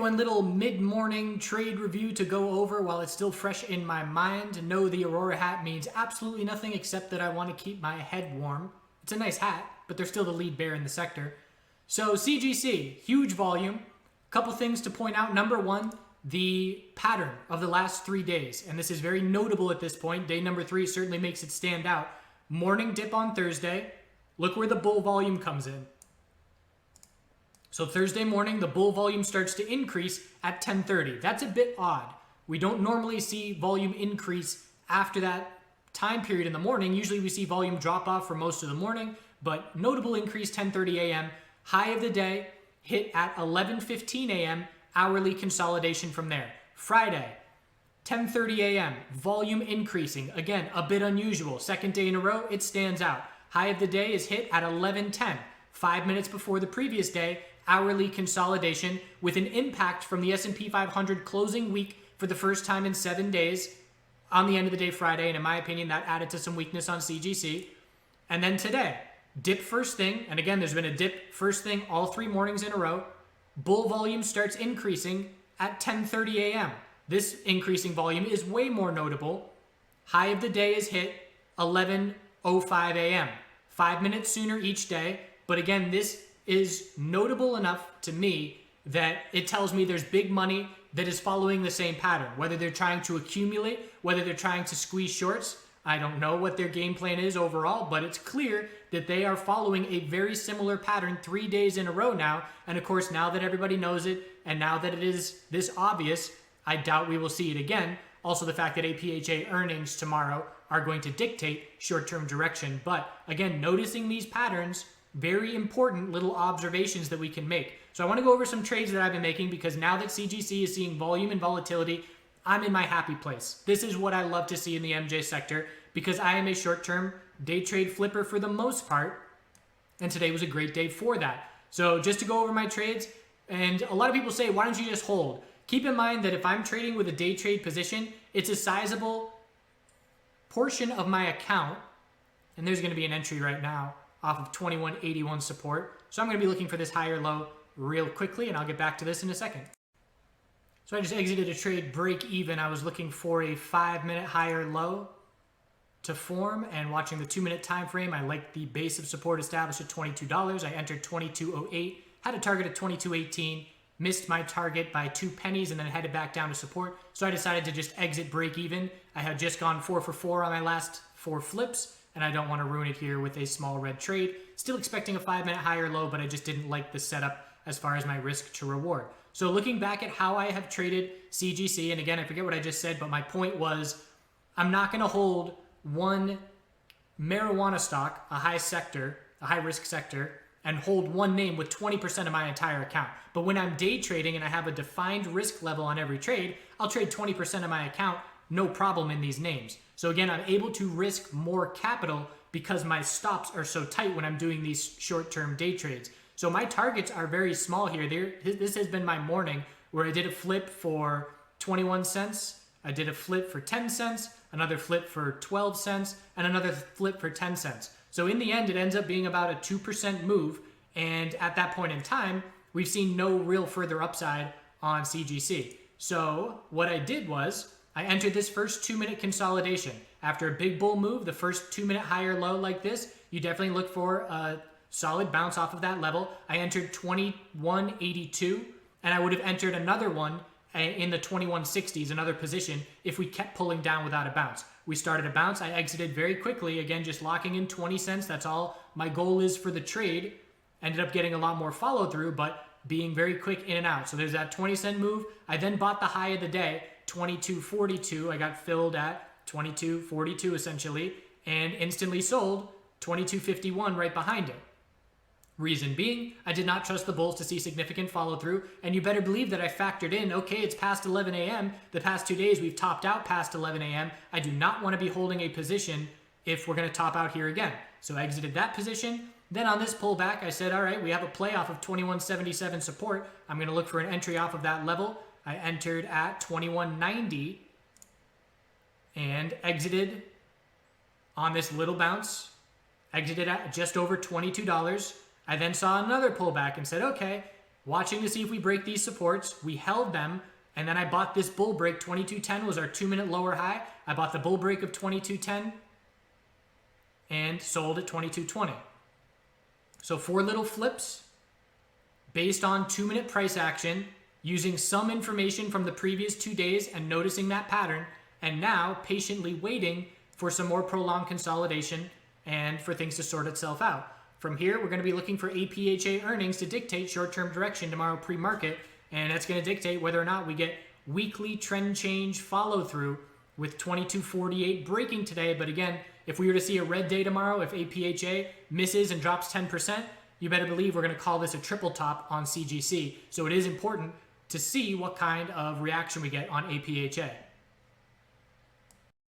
everyone, little mid-morning trade review to go over while it's still fresh in my mind. No, the Aurora hat means absolutely nothing except that I want to keep my head warm. It's a nice hat, but they're still the lead bear in the sector. So CGC, huge volume. Couple things to point out. Number one, the pattern of the last 3 days. And this is very notable at this point. Day number 3 certainly makes it stand out. Morning dip on Thursday. Look where the bull volume comes in. So Thursday morning, the bull volume starts to increase at 10:30. That's a bit odd. We don't normally see volume increase after that time period in the morning. Usually we see volume drop off for most of the morning, but notable increase 10:30 a.m. High of the day hit at 11:15 a.m. Hourly consolidation from there. Friday, 10:30 a.m. Volume increasing. Again, a bit unusual. Second day in a row, it stands out. High of the day is hit at 11:10. 5 minutes before the previous day, hourly consolidation with an impact from the S&P 500 closing week for the first time in 7 days on the end of the day Friday, and in my opinion that added to some weakness on CGC. And then today, dip first thing, and again there's been a dip first thing all 3 mornings in a row. Bull volume starts increasing at 10:30 a.m. This increasing volume is way more notable. High of the day is hit 11:05 a.m. 5 minutes sooner each day, but again this is notable enough to me that it tells me there's big money that is following the same pattern. Whether they're trying to accumulate, whether they're trying to squeeze shorts, I don't know what their game plan is overall, but it's clear that they are following a very similar pattern 3 days in a row now. And of course, now that everybody knows it, and now that it is this obvious, I doubt we will see it again. Also, the fact that APHA earnings tomorrow are going to dictate short-term direction. But again, noticing these patterns, very important little observations that we can make. So I want to go over some trades that I've been making because now that CGC is seeing volume and volatility, I'm in my happy place. This is what I love to see in the MJ sector because I am a short-term day trade flipper for the most part, and today was a great day for that. So just to go over my trades, and a lot of people say, why don't you just hold? Keep in mind that if I'm trading with a day trade position, it's a sizable portion of my account, and there's going to be an entry right now off of 2181 support. So I'm going to be looking for this higher low real quickly, and I'll get back to this in a second. So I just exited a trade break even. I was looking for a 5-minute higher low to form, and watching the 2-minute time frame, I liked the base of support established at $22. I entered 22.08, had a target at 22.18, missed my target by 2 pennies, and then headed back down to support. So I decided to just exit break even. I had just gone 4 for 4 on my last 4 flips, and I don't want to ruin it here with a small red trade. Still expecting a 5-minute higher low, but I just didn't like the setup as far as my risk to reward. So looking back at how I have traded CGC, and again, I forget what I just said, but my point was I'm not going to hold one marijuana stock, a high sector, a high risk sector, and hold one name with 20% of my entire account. But when I'm day trading and I have a defined risk level on every trade, I'll trade 20% of my account, no problem in these names. So again, I'm able to risk more capital because my stops are so tight when I'm doing these short-term day trades. So my targets are very small here. This has been my morning where I did a flip for 21 cents. I did a flip for 10 cents, another flip for 12 cents, and another flip for 10 cents. So in the end, it ends up being about a 2% move. And at that point in time, we've seen no real further upside on CGC. So what I did was I entered this first 2-minute consolidation. After a big bull move, the first 2-minute higher low like this, you definitely look for a solid bounce off of that level. I entered 21.82, and I would have entered another one in the 21.60s, another position, if we kept pulling down without a bounce. We started a bounce. I exited very quickly, again, just locking in 20 cents. That's all my goal is for the trade. Ended up getting a lot more follow through, but being very quick in and out. So there's that 20-cent move. I then bought the high of the day, 22.42. I got filled at 22.42 essentially, and instantly sold 22.51 right behind it. Reason being, I did not trust the bulls to see significant follow through, and you better believe that I factored in, okay, it's past 11 a.m. The past 2 days we've topped out past 11 a.m. I do not want to be holding a position if we're going to top out here again. So I exited that position. Then on this pullback, I said, all right, we have a play off of 21.77 support. I'm going to look for an entry off of that level. I entered at 21.90 and exited on this little bounce. Exited at just over $22. I then saw another pullback and said, okay, watching to see if we break these supports. We held them, and then I bought this bull break. 2210 was our 2-minute lower high. I bought the bull break of 2210 and sold at 2220. So 4 little flips based on 2-minute price action, using some information from the previous 2 days and noticing that pattern, and now patiently waiting for some more prolonged consolidation and for things to sort itself out. From here, we're going to be looking for APHA earnings to dictate short-term direction tomorrow pre-market, and that's going to dictate whether or not we get weekly trend change follow-through with 2248 breaking today. But again, if we were to see a red day tomorrow, if APHA misses and drops 10%, you better believe we're going to call this a triple top on CGC. So it is important to see what kind of reaction we get on APHA.